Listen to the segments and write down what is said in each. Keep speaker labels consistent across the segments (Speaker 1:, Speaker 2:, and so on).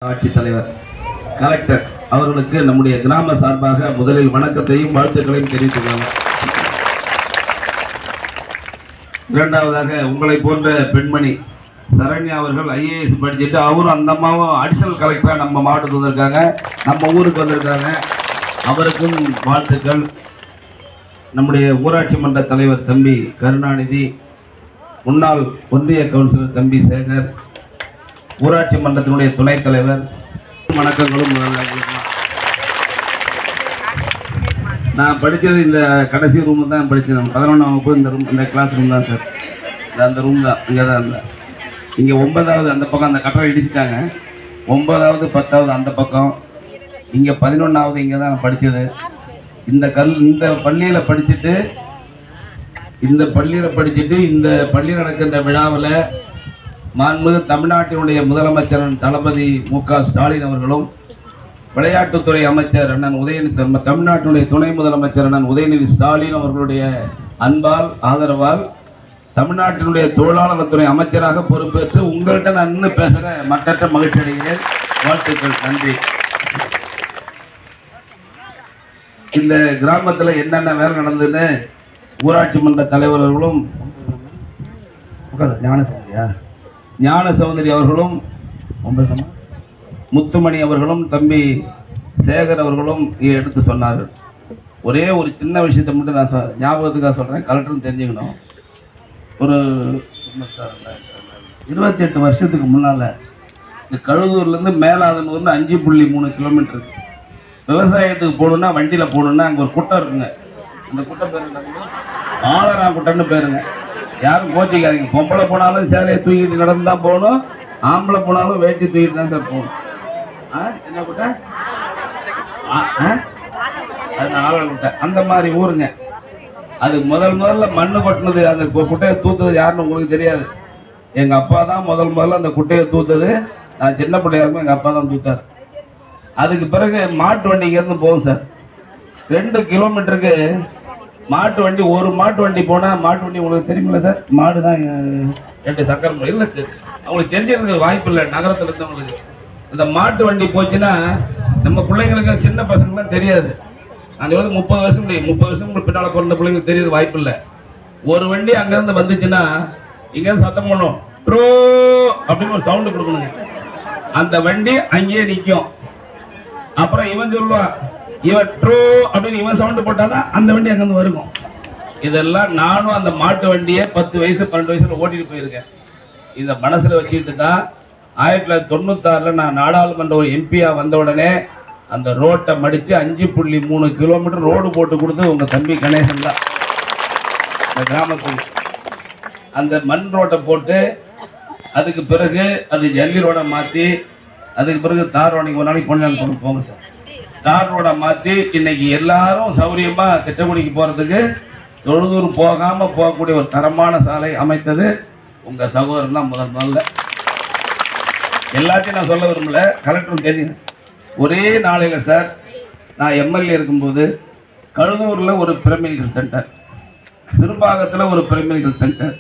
Speaker 1: ஆட்சித்தலைவர் கலெக்டர் அவர்களுக்கு நம்முடைய கிராம சார்பாக முதலில் வணக்கத்தையும் வாழ்த்துக்களையும் தெரிவித்துள்ளோம். இரண்டாவதாக உங்களை போன்ற பெண்மணி சரண்யா அவர்கள் IAS படிச்சுட்டு அவரும் அந்த அம்மாவும் அடிஷனல் கலெக்டராக நம்ம மாவட்டத்துக்கு வந்திருக்காங்க, நம்ம ஊருக்கு வந்திருக்காங்க. அவருக்கும் வாழ்த்துக்கள். நம்முடைய ஊராட்சி மன்ற தலைவர் தம்பி கருணாநிதி, முன்னாள் ஒன்றிய கவுன்சிலர் தம்பி சேகர், ஊராட்சி மன்றத்தினுடைய துணைத் தலைவர், வணக்கங்களும். நான் படித்தது இந்த கடைசி ரூம் தான் படித்தேன். 11ஆம் வகுப்பு இந்த ரூம், இந்த கிளாஸ் ரூம் தான் சார். அந்த ரூம் தான் இங்கே தான் இருந்தேன். இங்கே 9வது அந்த பக்கம் அந்த கட்டளை இடிச்சிட்டாங்க. 9வது 10வது அந்த பக்கம், இங்கே 11வது இங்கே தான் நான் படித்தது. இந்த பள்ளியில் படிச்சுட்டு இந்த பள்ளியில் நடக்கின்ற விழாவில் மாண்புமிகு தமிழ்நாட்டினுடைய முதலமைச்சர் தளபதி MK ஸ்டாலின் அவர்களும், விளையாட்டுத்துறை அமைச்சர் அண்ணன் உதயநிதி, தமிழ்நாட்டினுடைய துணை முதலமைச்சர் அண்ணன் உதயநிதி ஸ்டாலின் அவர்களுடைய அன்பால் ஆதரவால் தமிழ்நாட்டினுடைய தொழிலாளர் துறை அமைச்சராக பொறுப்பேற்று உங்கள்கிட்ட நான் இன்னும் பேசுகிற மற்ற மகிழ்ச்சி அடைகிறேன். வாழ்த்துக்கள், நன்றி. இந்த கிராமத்தில் என்னென்ன வேலை நடந்ததுன்னு ஊராட்சி மன்ற தலைவர்களும் ஞான சௌந்தரி அவர்களும், முத்துமணி அவர்களும், தம்பி சேகர் அவர்களும் எடுத்து சொன்னார்கள். ஒரே ஒரு சின்ன விஷயத்தை மட்டும் நான் ஞாபகத்துக்காக சொல்கிறேன், கலெக்டரும் தெரிஞ்சுக்கணும். ஒரு 28 வருஷத்துக்கு முன்னால் இந்த கழுதூர்லேருந்து மேலாதனூர்னு 5.3 கிலோமீட்டர் விவசாயத்துக்கு போகணுன்னா, வண்டியில் போகணுன்னா அங்கே ஒரு குட்டை இருக்குங்க. அந்த குட்டை பேர் ஆலரா குட்டைன்னு பேருங்க. யாரும் கோச்சிக்காதீங்க. பொம்பளை போனாலும் சேலையை தூக்கிட்டு நடந்து தான் போகணும், ஆம்பளை போனாலும் வேட்டி தூக்கிட்டு தான் சார் போகணும். என்ன குட்டை? அது ஆலரா குட்டை. அந்த மாதிரி ஊருங்க. அது முதல்ல மண்ணு கொட்டினது, அந்த குட்டையை தூத்துறது யாருன்னு உங்களுக்கு தெரியாது. எங்கள் அப்பா தான் முதல்ல அந்த குட்டையை தூத்தது. நான் சின்ன பிள்ளையா இருக்கும், எங்கள் அப்பா தான் தூத்தார். அதுக்கு பிறகு மாட்டு வண்டி இங்கேருந்து போகும் சார். 2 கிலோமீட்டருக்கு மாட்டு வண்டி, ஒரு மாட்டு வண்டி போனால், மாட்டு வண்டி உங்களுக்கு தெரியுமில்ல சார், மாடு தான் 2 சக்கரம் இல்லை சார். அவங்களுக்கு தெரிஞ்சிருக்க வாய்ப்பு இல்லை நகரத்தில் இருந்தவங்களுக்கு. அந்த மாட்டு வண்டி போச்சுன்னா நம்ம பிள்ளைங்களுக்கு, சின்ன பசங்களும் தெரியாது. அது வந்து 30 வருஷம் பின்னால் பிறந்த பிள்ளைங்களுக்கு தெரியுது வாய்ப்பு இல்லை. ஒரு வண்டி அங்கேருந்து வந்துச்சுன்னா இங்கேருந்து சத்தம் பண்ணும், ட்ரோ அப்படின்னு ஒரு சவுண்டு கொடுக்கணுங்க. அந்த வண்டி அங்கேயே நிற்கும். அப்புறம் இவன் சொல்லுவான், இவன் ட்ரோ அப்படின்னு இவன் சவுண்டு போட்டாதான் அந்த வண்டி அங்கேருந்து வருகும். இதெல்லாம் நானும் அந்த மாட்டு வண்டியை 10 வயசு 12 வயசுல ஓட்டிட்டு போயிருக்கேன். இதை மனசுல வச்சுக்கிட்டு தான் 1996 நான் நாடாளுமன்ற ஒரு MP-யா வந்த உடனே அந்த ரோட்டை மடித்து 5.3 கிலோமீட்டர் ரோடு போட்டு கொடுத்து உங்க தம்பி கணேசன் தான் இந்த கிராமத்துக்கு அந்த மண் ரோட்டை போட்டு, அதுக்கு பிறகு அது ஜல்லி ரோடை மாற்றி, அதுக்கு பிறகு தார் ரோடைக்கு ஒரு நாளைக்கு கொண்டு போங்க சார். தார் ரோடை மாற்றி இன்னைக்கு எல்லாரும் சௌரியமா திட்டக்குடிக்கு போறதுக்கு தொழுதூர் போகாம போகக்கூடிய ஒரு தரமான சாலை அமைத்தது உங்க சகோதரன் தான் முதல்ல. எல்லாத்தையும் நான் சொல்ல விரும்பல, கலெக்டரும் தெரியும். ஒரே நாளையில சார், நான் MLA இருக்கும்போது கழுதூர்ல ஒரு பிரமில்கள் சென்டர், சிறுபாகத்தில் ஒரு பிரமில்கள் சென்டர்,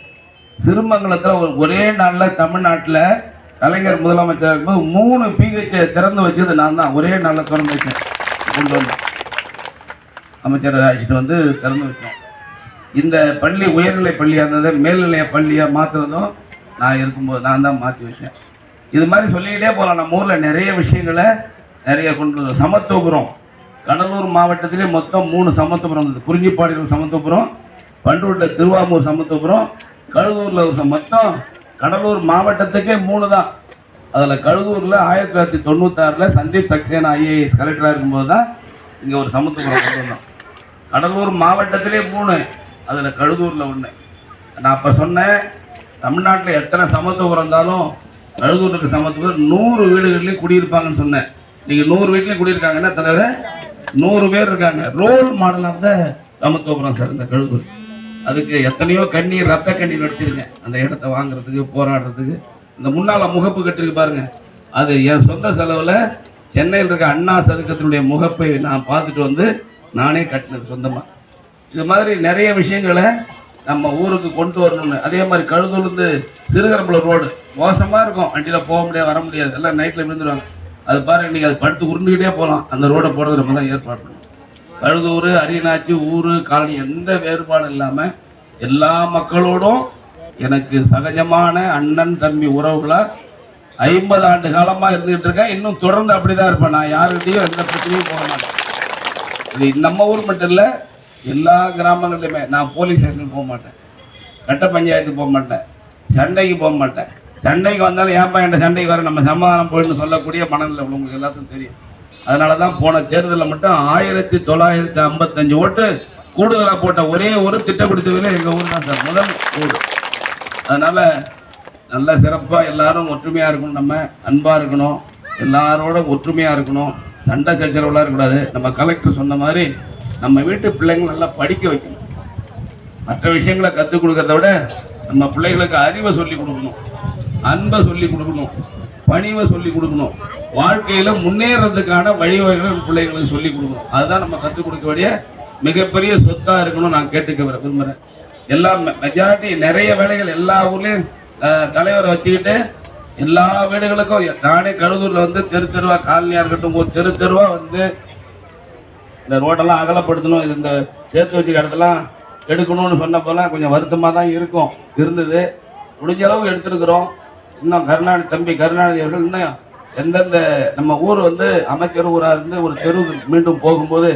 Speaker 1: சிறுமங்கலத்தில் ஒரே நாளில் தமிழ்நாட்டில் கலைஞர் முதலமைச்சர் இருக்கும்போது 3 PH திறந்து வச்சது நான் தான். ஒரே நாளில் திறந்து வச்சேன், கொண்டு வந்தேன், அமைச்சர் அழைச்சிட்டு வந்து திறந்து வச்சோம். இந்த பள்ளி உயர்நிலை பள்ளியாக இருந்தது மேல்நிலைய பள்ளியாக மாற்றுறதும் நான் இருக்கும்போது நான் தான் மாற்றி வச்சேன். இது மாதிரி சொல்லிக்கிட்டே போகலாம். நம்ம ஊரில் நிறைய விஷயங்களை கொண்டு வந்தோம். சமத்துவபுரம், கடலூர் மாவட்டத்திலே மொத்தம் 3 சமத்துவபுரம் இருந்தது. குறிஞ்சிப்பாடியில் சமத்துவபுரம், பண்டூரில் திருவாமூர் சமத்துவபுரம், கழுதூரில் ஒரு மொத்தம் கடலூர் மாவட்டத்துக்கே 3 தான். அதில் கழுதூரில் 1996 சந்தீப் சக்சேனா IAS கலெக்டராக இருக்கும்போது தான் இங்கே ஒரு சமத்துவபுரம் கொண்டு வந்தோம். கடலூர் மாவட்டத்திலே 3, அதில் கழுதூரில் 1. நான் அப்போ சொன்னேன், தமிழ்நாட்டில் எத்தனை சமத்துவபுரம் இருந்தாலும் கழுதூருக்கு சமத்துவபுரம் 100 வீடுகள்லேயும் குடியிருப்பாங்கன்னு சொன்னேன். நீங்கள் 100 வீட்லேயும் குடியிருக்காங்கன்னா தவிர 100 பேர் இருக்காங்க. Role model of the Samathuvapuram sir இந்த கழுதூர். அதுக்கு எத்தனையோ கண்ணீர், ரத்த கண்ணீர் அடிச்சிருக்கேன் அந்த இடத்த வாங்குறதுக்கு, போராடுறதுக்கு. இந்த முன்னால் முகப்பு கட்டிருக்கு பாருங்க, அது என் சொந்த செலவில் சென்னையில் இருக்க அண்ணா சதுக்கத்தினுடைய முகப்பை நான் பார்த்துட்டு வந்து நானே கட்டினது சொந்தமாக. இது மாதிரி நிறைய விஷயங்களை நம்ம ஊருக்கு கொண்டு வரணும்னு. அதே மாதிரி கழுதூர்லேருந்து சிறுகரம்பலூர் ரோடு மோசமாக இருக்கும், வண்டியில் போக முடியாது, வர முடியாது, எல்லாம் நைட்டில் விழுந்துருவாங்க. அது பாரு இன்னைக்கு அது படுத்து உருண்டுகிட்டே போகலாம். அந்த ரோடை போடுறது நம்ம தான் ஏற்பாடு பண்ணணும். கழுதூர், அரியநாச்சி, ஊர், காலனி எந்த வேறுபாடும் இல்லாமல் எல்லா மக்களோடும் எனக்கு சகஜமான அண்ணன் தம்பி உறவுகளா 50 ஆண்டு காலமா இருந்துகிட்டு இருக்கேன். இன்னும் தொடர்ந்து அப்படிதான் இருப்பேன். நான் யாருக்கிட்டையும் எந்த பிரச்சனையும் போக மாட்டேன். இது நம்ம ஊர் மட்டும் இல்லை, எல்லா கிராமங்கள்லையுமே. நான் போலீஸ் ஸ்டேஷனுக்கு போக மாட்டேன், கட்ட பஞ்சாயத்துக்கு போக மாட்டேன், சண்டைக்கு போக மாட்டேன். சண்டைக்கு வந்தாலும் ஏன்பா என்ற சண்டைக்கு வர நம்ம சமாதானம் போயின்னு சொல்லக்கூடிய மனநிலை உங்களுக்கு எல்லாத்துக்கும் தெரியும். அதனால தான் போன தேர்தலில் மட்டும் 1955 ஓட்டு கூடுதலாக போட்ட ஒரே ஒரு திட்டக்குடி தொகுதியில் எங்கள் ஊர் தான் சார் முதல் ஊர். அதனால நல்ல சிறப்பாக எல்லாரும் ஒற்றுமையாக இருக்கணும், நம்ம அன்பாக இருக்கணும், எல்லாரோட ஒற்றுமையாக இருக்கணும், சண்டை சச்சரவுலாம் இருக்கக்கூடாது. நம்ம கலெக்டர் சொன்ன மாதிரி நம்ம வீட்டு பிள்ளைங்களை நல்லா படிக்க வைக்கணும். மற்ற விஷயங்களை கற்றுக் கொடுக்கறத விட நம்ம பிள்ளைகளுக்கு அறிவை சொல்லி கொடுக்கணும், அன்பை சொல்லி கொடுக்கணும், பணிவை சொல்லி கொடுக்கணும், வாழ்க்கையில முன்னேறதுக்கான வழிவகைகள் பிள்ளைகளுக்கு சொல்லி கொடுக்கணும். அதுதான் நம்ம கற்றுக் கொடுக்க வேண்டிய மிகப்பெரிய சொத்தா இருக்கணும். நான் கேட்டுக்க விரும்புகிறேன். எல்லா மெஜாரிட்டி நிறைய வேலைகள் எல்லா ஊர்லேயும் தலைவரை வச்சுக்கிட்டு எல்லா வீடுகளுக்கும் நானே கழுதூர்ல வந்து தெரு தெருவா காலனியா இருக்கட்டும், ஒரு தெரு தெருவா வந்து இந்த ரோடெல்லாம் அகலப்படுத்தணும், இது இந்த சேர்த்து வச்சுக்க இடத்தெல்லாம் எடுக்கணும்னு சொன்ன போலாம் கொஞ்சம் வருத்தமாக தான் இருந்தது. முடிஞ்ச அளவு எடுத்துருக்குறோம். இன்னும் தம்பி கருணாநிதி அவர்கள் இன்னும் எந்தெந்த நம்ம ஊர் வந்து அமைச்சர் ஊராக இருந்து ஒரு தெரு மீண்டும் போகும்போது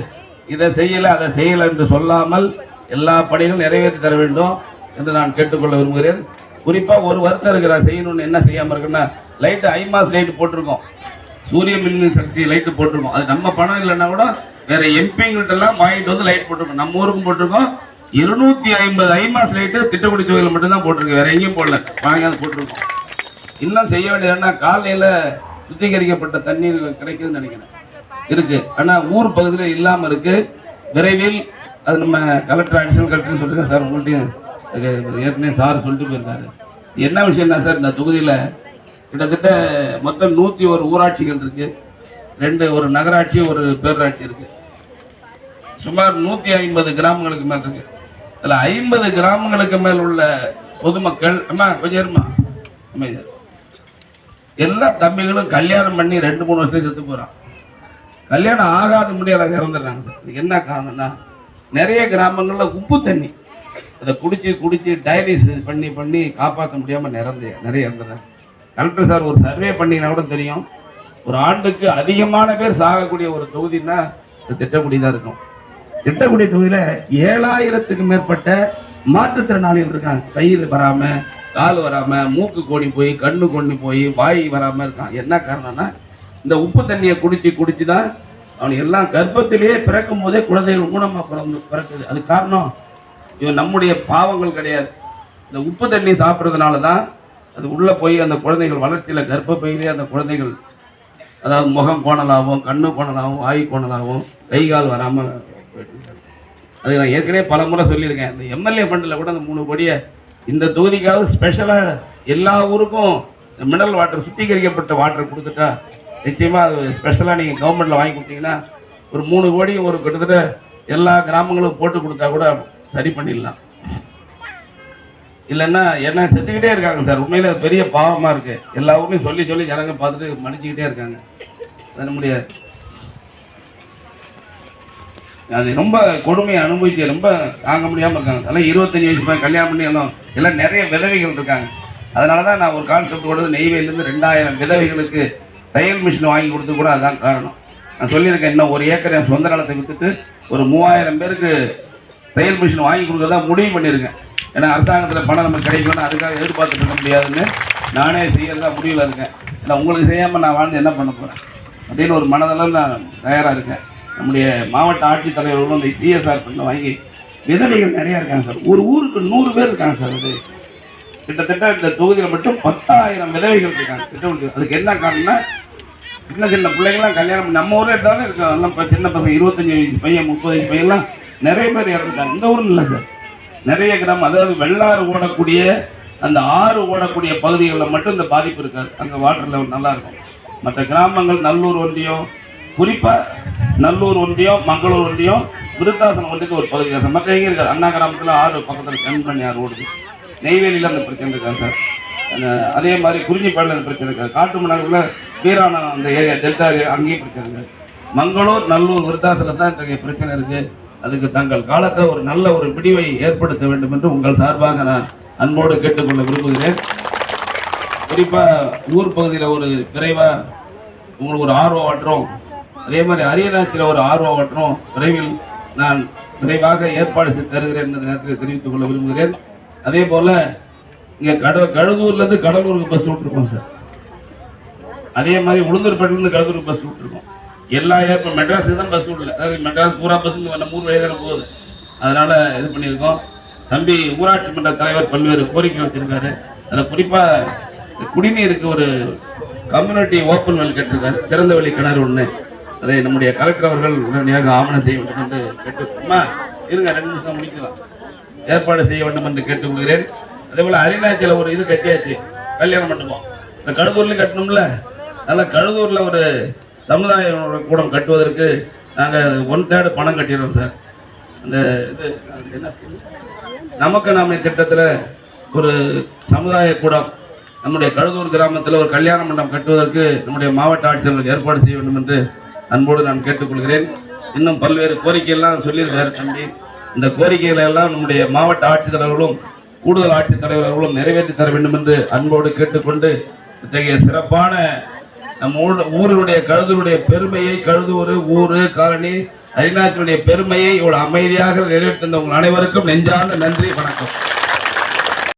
Speaker 1: இதை செய்யலை அதை செய்யலை என்று சொல்லாமல் எல்லா பணிகளும் நிறைவேற்றி தர வேண்டும் என்று நான் கேட்டுக்கொள்ள விரும்புகிறேன். குறிப்பாக ஒரு வருத்தம் இருக்கிறார் செய்யணும்னு, என்ன செய்யாமல் இருக்குன்னா லைட்டு ஐமாஸ் லைட்டு போட்டிருக்கோம், சூரிய மின் சக்தி லைட்டு போட்டிருக்கோம். அது நம்ம பணம் இல்லைன்னா கூட வேற எம்பிங்கிட்டெல்லாம் வாங்கிட்டு வந்து லைட் போட்டிருக்கோம். நம்ம ஊருக்கும் போட்டிருக்கோம். 250 ஐமாஸ் லைட்டு திட்டக்குடி தொகுதியில் மட்டும்தான் போட்டிருக்கு, வேற எங்கேயும் போடல, வாங்கியாவது போட்டிருக்கோம். இன்னும் செய்ய வேண்டியதுன்னா காலையில் சுத்திகரிக்கப்பட்ட தண்ணீர் கிடைக்குதுன்னு நினைக்கிறேன் இருக்கு, ஆனால் ஊர் பகுதியில் இல்லாமல் இருக்கு. விரைவில் அது நம்ம கலெக்டர் அடிஷனல் கலெக்டர்னு சொல்லியிருக்கேன் சார். உங்கள்கிட்டையும் ஏற்கனவே சார் சொல்லிட்டு போயிருக்காரு. என்ன விஷயம்னா சார், இந்த தொகுதியில் கிட்டத்தட்ட மொத்தம் 101 ஊராட்சிகள் இருக்கு, 2 ஒரு நகராட்சி ஒரு பேரூராட்சி இருக்கு. சுமார் 150 கிராமங்களுக்கு மேல் இருக்கு. அதில் 50 கிராமங்களுக்கு மேல் உள்ள பொதுமக்கள் கொஞ்சம் எல்லா தம்பிகளும் கல்யாணம் பண்ணி 2-3 வருஷத்துக்கு செத்து போறான். கல்யாணம் ஆகாத முடியாத இறந்துடுறாங்க. என்ன காரணம்னா நிறைய கிராமங்கள்ல உப்பு தண்ணி அதை குடிச்சு டயலிஸ் பண்ணி காப்பாற்ற முடியாம நிறைய இறந்துடுறாங்க. கலெக்டர் சார் ஒரு சர்வே பண்ணீங்கன்னா கூட தெரியும், ஒரு ஆண்டுக்கு அதிகமான பேர் சாகக்கூடிய ஒரு தொகுதின்னா திட்டக்குடி தான் இருக்கும். திட்டக்குடி தொகுதியில 7000க்கு மேற்பட்ட மாற்றுத்திறனாளிகள் இருக்காங்க. கயிறு வராம, கால் வராம, மூக்கு கோணி போய், கண்ணு கொண்டு போய், வாய் வராம இருக்கான். என்ன காரணம்னா இந்த உப்பு தண்ணியை குடிச்சு தான் அவனுக்கு எல்லாம் கர்ப்பத்திலேயே பிறக்கும் போதே குழந்தைகள் ஊனமா பிறக்குது. அது காரணம் இவன் நம்முடைய பாவங்கள் கிடையாது. இந்த உப்பு தண்ணி சாப்பிட்றதுனால தான் அது உள்ள போய் அந்த குழந்தைகள் வளர்ச்சியில கர்ப்பப்பையிலே அந்த குழந்தைகள் அதாவது முகம் கோணலாகவும், கண்ணு கோணலாகவும், வாய் கோணலாகவும், கை கால் வராமல் போயிட்டு. அது நான் ஏற்கனவே பல முறை சொல்லியிருக்கேன். இந்த எம்எல்ஏ ஃபண்டில் கூட அந்த 3 கோடியை இந்த தொகுதிக்காக ஸ்பெஷலாக எல்லா ஊருக்கும் மினரல் வாட்டர், சுத்திகரிக்கப்பட்ட வாட்டர் கொடுத்துட்டா நிச்சயமாக அது ஸ்பெஷலாக நீங்கள் கவர்மெண்ட்டில் வாங்கி கொடுத்தீங்கன்னா ஒரு 3 கோடி ஒரு கிட்டத்தட்ட எல்லா கிராமங்களும் போட்டு கொடுத்தா கூட சரி பண்ணிடலாம். இல்லைன்னா என்ன செத்துக்கிட்டே இருக்காங்க சார். உண்மையில பெரிய பாவமாக இருக்குது. எல்லா ஊர்லையும் சொல்லி ஜனங்க பார்த்துட்டு மன்னிச்சுக்கிட்டே இருக்காங்க. அது நம்முடைய அது ரொம்ப கொடுமையை அனுபவிச்சு ரொம்ப தாங்க முடியாமல் இருக்காங்க. அதெல்லாம் 25 வயசு பையன் கல்யாணம் பண்ணி எல்லாம் நிறைய விதவைகள் இருக்காங்க. அதனால தான் நான் ஒரு கான்செப்ட் கொடுத்து நெய்வேலியிலேருந்து 2000 விதவைகளுக்கு தையல் மிஷின் வாங்கி கொடுத்து கூட அதுதான் காரணம். நான் சொல்லியிருக்கேன், இன்னும் 1 ஏக்கர் என் சொந்த நிலத்தை விற்றுட்டு ஒரு 3000 பேருக்கு தையல் மிஷின் வாங்கி கொடுக்கறதா முடிவு பண்ணியிருக்கேன். ஏன்னா அரசாங்கத்தில் பணம் நமக்கு கிடைக்கணும்னு அதுக்காக எதிர்பார்த்துட்டு இருக்க முடியாதுன்னு நானே செய்யறதா முடிவில் இருக்கேன். ஏன்னா உங்களுக்கு செய்யாமல் நான் வாழ்ந்து என்ன பண்ண போகிறேன் அப்படின்னு ஒரு மனதளவில் நான் தயாராக இருக்கேன். நம்முடைய மாவட்ட ஆட்சித்தலைவர்களும் இந்த சிஎஸ்ஆர் பண்ண வாங்கி விதவைகள் நிறையா இருக்காங்க சார். ஒரு ஊருக்கு 100 பேர் இருக்காங்க சார். அது கிட்டத்தட்ட இந்த தொகுதியில் மட்டும் 10,000 விதவைகள் இருக்காங்க திட்டம். அதுக்கு என்ன காரணம்னா சின்ன பிள்ளைங்களாம் கல்யாணம் பண்ணி நம்ம ஊரில் இருந்தாலும் இருக்காங்க. எல்லாம் சின்ன பசங்க 25 வயசு பையன் 30 வயசு பையன்லாம் நிறைய பேர் இறந்துட்டாங்க. இந்த ஊரில் இல்லை சார், நிறைய கிராமம். அதாவது வெள்ளாறு ஓடக்கூடிய அந்த ஆறு ஓடக்கூடிய பகுதிகளில் மட்டும் இந்த பாதிப்பு இருக்காது. அங்கே வாட்டர் லெவல் நல்லா இருக்கும். மற்ற கிராமங்கள் நல்லூர் ஒன்றியம், குறிப்பாக நல்லூர் ஒன்றியம், மங்களூர் ஒன்றியம், விருத்தாசனம் ஒன்றியத்துக்கு ஒரு பகுதி சார். மற்ற எங்கே இருக்காது. அண்ணா கிராமத்தில் ஆறு பக்கத்தில் கண்மணி ஆறு ஓடுது. நெய்வேலியில் அந்த பிரச்சனை இருக்காங்க சார். அதே மாதிரி குறிஞ்சிப்பாடில் பிரச்சனை இருக்குது. காட்டுமன்னார்ல வீராணா அந்த ஏரியா டெல்டா ஏரியா அங்கேயும் பிரச்சனை இருக்குது. மங்களூர், நல்லூர், விருத்தாசலம் தான் இன்றைய பிரச்சனை இருக்குது. அதுக்கு தங்கள் காலத்தை ஒரு நல்ல ஒரு முடிவை ஏற்படுத்த வேண்டும் என்று உங்கள் சார்பாக நான் அன்போடு கேட்டுக்கொள்ள விரும்புகிறேன். குறிப்பாக ஊர் பகுதியில் ஒரு விரைவாக உங்களுக்கு ஒரு ஆர்வம் ஆற்றோம், அதே மாதிரி அரியநாச்சியில் ஒரு ஆர்வம் ஆற்றோம் விரைவில் நான் விரைவாக ஏற்பாடு செய்து தருகிறேன் என்ற நேரத்தில் தெரிவித்துக் கொள்ள விரும்புகிறேன். அதே போல் இங்கே கழுதூர்லேருந்து கடலூருக்கு பஸ் விட்டுருக்கோம் சார். அதே மாதிரி உளுந்தூர்பேட்டிலேருந்து கடலூருக்கு பஸ் விட்டுருக்கோம். எல்லா இப்போ மெட்ராஸுக்கு தான் பஸ் விடல, அதாவது மெட்ராஸ் பூரா பஸ்ஸுங்க நம்ம 3 வயதில் போகுது. அதனால் இது பண்ணியிருக்கோம். தம்பி ஊராட்சி மன்ற தலைவர் பல்வேறு கோரிக்கை வச்சிருக்காரு. அதில் குறிப்பாக குடிநீருக்கு ஒரு கம்யூனிட்டி ஓப்பன் வெல் கேட்டிருக்காரு, திறந்த வெளி கிணறு ஒன்று. அதை நம்முடைய கலெக்டர் அவர்கள் உடனடியாக ஆவணம் செய்ய வேண்டும் என்று கேட்டுக்கோமா. இருங்க 2 நிமிஷம் முடிக்கலாம். ஏற்பாடு செய்ய வேண்டும் என்று கேட்டுக்கொள்கிறேன். அதே போல் அரிநாச்சியில் ஒரு இது கட்டியாச்சு, கல்யாண மண்டபம். இந்த கழுதூர்லையும் கட்டணும்ல, அதனால் கழுதூரில் ஒரு சமுதாய கூடம் கட்டுவதற்கு நாங்கள் 1/3 பணம் கட்டிடுறோம் சார். அந்த இது என்ன நமக்கு நாம திட்டத்தில் ஒரு சமுதாய கூடம் நம்முடைய கழுதூர் கிராமத்தில் ஒரு கல்யாண மண்டபம் கட்டுவதற்கு நம்முடைய மாவட்ட ஆட்சியர்கள் ஏற்பாடு செய்ய வேண்டும் என்று அன்போடு நான் கேட்டுக்கொள்கிறேன். இன்னும் பல்வேறு கோரிக்கையெல்லாம் சொல்லியிருக்காரு தம்பி. இந்த கோரிக்கைகளை எல்லாம் நம்முடைய மாவட்ட ஆட்சித்தலைவர்களும் கூடுதல் ஆட்சித்தலைவர்களும் நிறைவேற்றி தர வேண்டும் என்று அன்போடு கேட்டுக்கொண்டு இத்தகைய சிறப்பான நம் ஊருடைய கழுதூருடைய பெருமையை, கழுதூர் ஊரு காலனி அரிநாச்சியுடைய பெருமையை இவ்வளவு அமைதியாக நிறைவேற்றி தந்த உங்கள் அனைவருக்கும் நெஞ்சார்ந்த நன்றி, வணக்கம்.